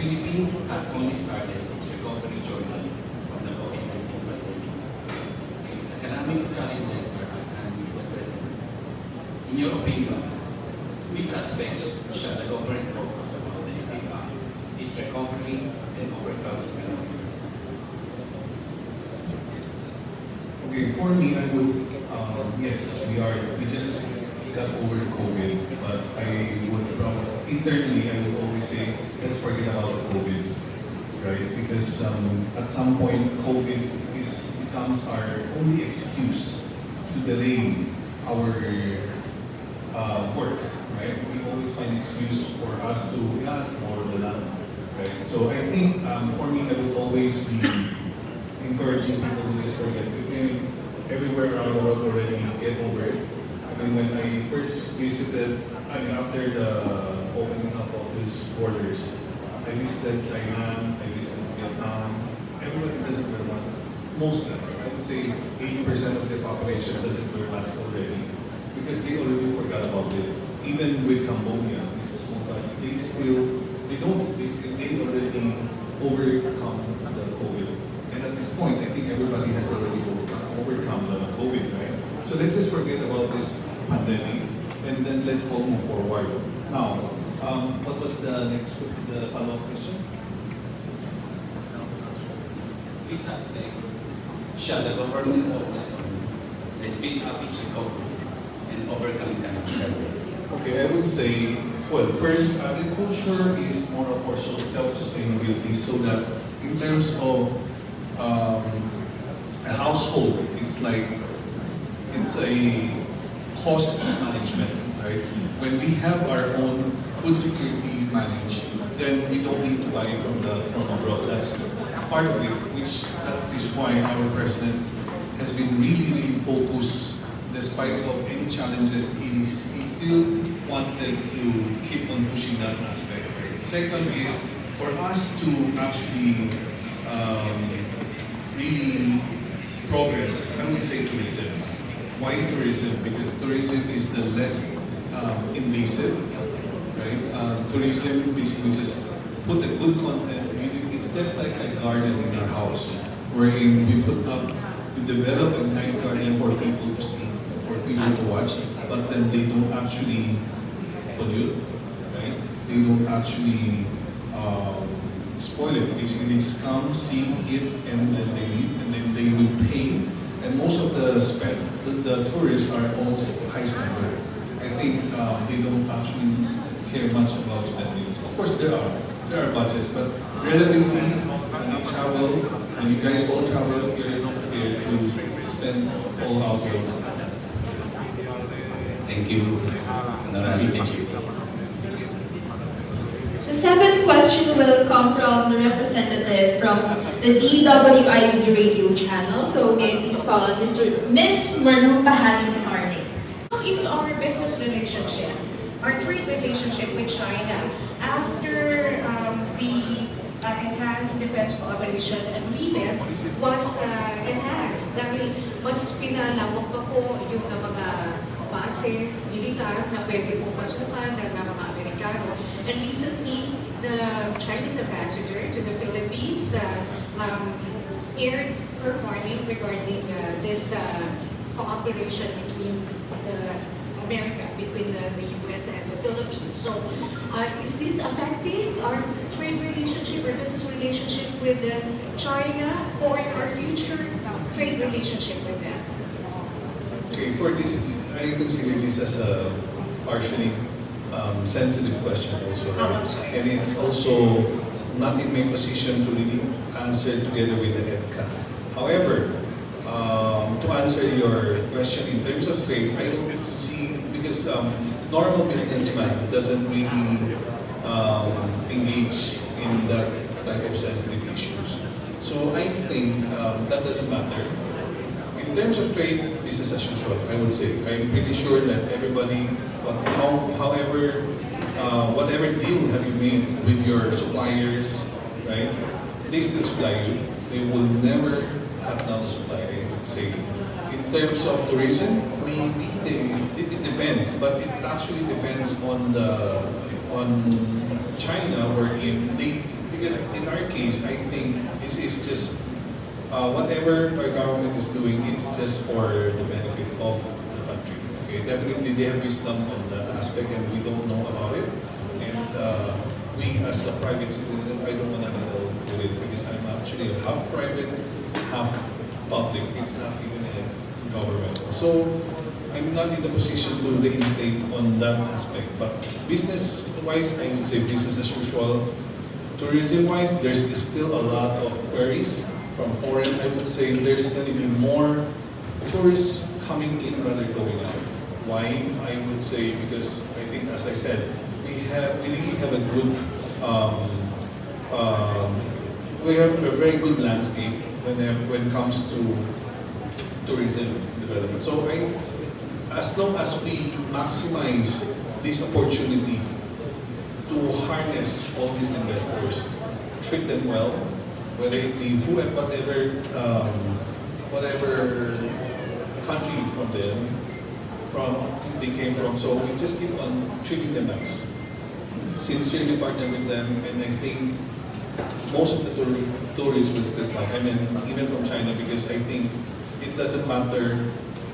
Philippines has only started its recovery journey from the COVID-19 pandemic. Its economic challenges are at hand with the President. In your opinion, which aspects shall the government focus on to speed up its recovery and overcome economic challenges? Okay, for me, I would, yes, we just got over COVID, but I would probably, internally, I would always say, let's forget about COVID, right? Because at some point, COVID becomes our only excuse to delay our work, right? We always find excuse for us to, yeah, more than that, right? So I think, for me, I would always be encouraging people to just forget. Everywhere around the world already get over it. I mean, when I first visited, after the opening up of these borders, I visited Thailand, I visited Vietnam. Everybody doesn't wear mask. Most of them, I would say 80% of the population doesn't wear mask already because they already forgot about it. Even with Cambodia, this is small country, they already overcome the COVID. And at this point, I think everybody has already overcome the COVID, right? So let's just forget about this pandemic, and then let's all move forward. Now, what was the follow-up question? Which aspect shall the government focus on to speed up its recovery and overcome economic challenges? Okay, I would say, well, first, agriculture is more of our self-sustainability, so that in terms of a household, it's a cost management, right? When we have our own food security managed, then we don't need to buy from abroad. That's part of it, that is why our president has been really focused, despite of any challenges, he still wanted to keep on pushing that aspect, right? Second is for us to actually really progress, I would say tourism. Why tourism? Because tourism is the less invasive, right? Tourism basically just put a good content. It's just like a garden in our house, wherein we develop a nice garden for people to see, for people to watch, but then they don't actually pollute, right? They don't actually spoil it. Basically, they just come, see it, and then they leave, and then they will pay. And most of the tourists are also high spender. I think they don't actually care much about spending. Of course, there are budgets, but relatively, when you travel, when you guys all travel, you're not prepared to spend all out your money. Thank you, Honorary Techico. The seventh question will come from the representative from the DWIZ radio channel. So may I please call on Miss Maru Pahani Sarni. How is our business relationship, our trade relationship with China after the enhanced defense cooperation agreement was enhanced dahil mas pinalawak pa po yung mga base, militar na pwede pong pasukan ng mga Amerikano. And recently, the Chinese ambassador to the Philippines aired her warning regarding this cooperation between between the US and the Philippines. So, is this affecting our trade relationship or business relationship with China or our future trade relationship with them? Okay, for this, I consider this as a partially sensitive question also, right? And it's also not in my position to really answer together with the EDCA. However, to answer your question in terms of trade, I don't see, because normal businessman doesn't really engage in that type of sensitive issues. So I think that doesn't matter. In terms of trade, business as usual, I would say. I'm pretty sure that everybody, whatever deal have you made with your suppliers, right? They still supply you. They will never have down supply, I would say. In terms of tourism, maybe it depends, but it actually depends on China, wherein because in our case, I think this is just whatever our government is doing, it's just for the benefit of the country. Okay, definitely they have wisdom on that aspect, and we don't know about it. And we, as a private citizen, I don't want to meddle with it because I'm actually half private, half public. It's not even a government. So I'm not in the position to reinstate on that aspect. But business-wise, I would say business as usual. Tourism-wise, there's still a lot of queries from foreign. I would say there's going to be more tourists coming in rather going out. Why? I would say because I think, as I said, we really have a good, we have a very good landscape when it comes to tourism development. So as long as we maximize this opportunity to harness all these investors, treat them well, whether it be whatever country they came from. So we just keep on treating them nice, sincerely partner with them, and I think most of the tourists will still come. I mean, even from China, because I think it doesn't matter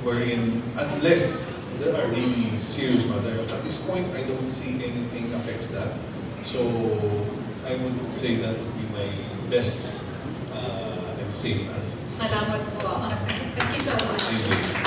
wherein, unless there are really serious matters. At this point, I don't see anything affects that. So I would say that would be my best and safe answer. Salamat po. Thank you so much. Thank you.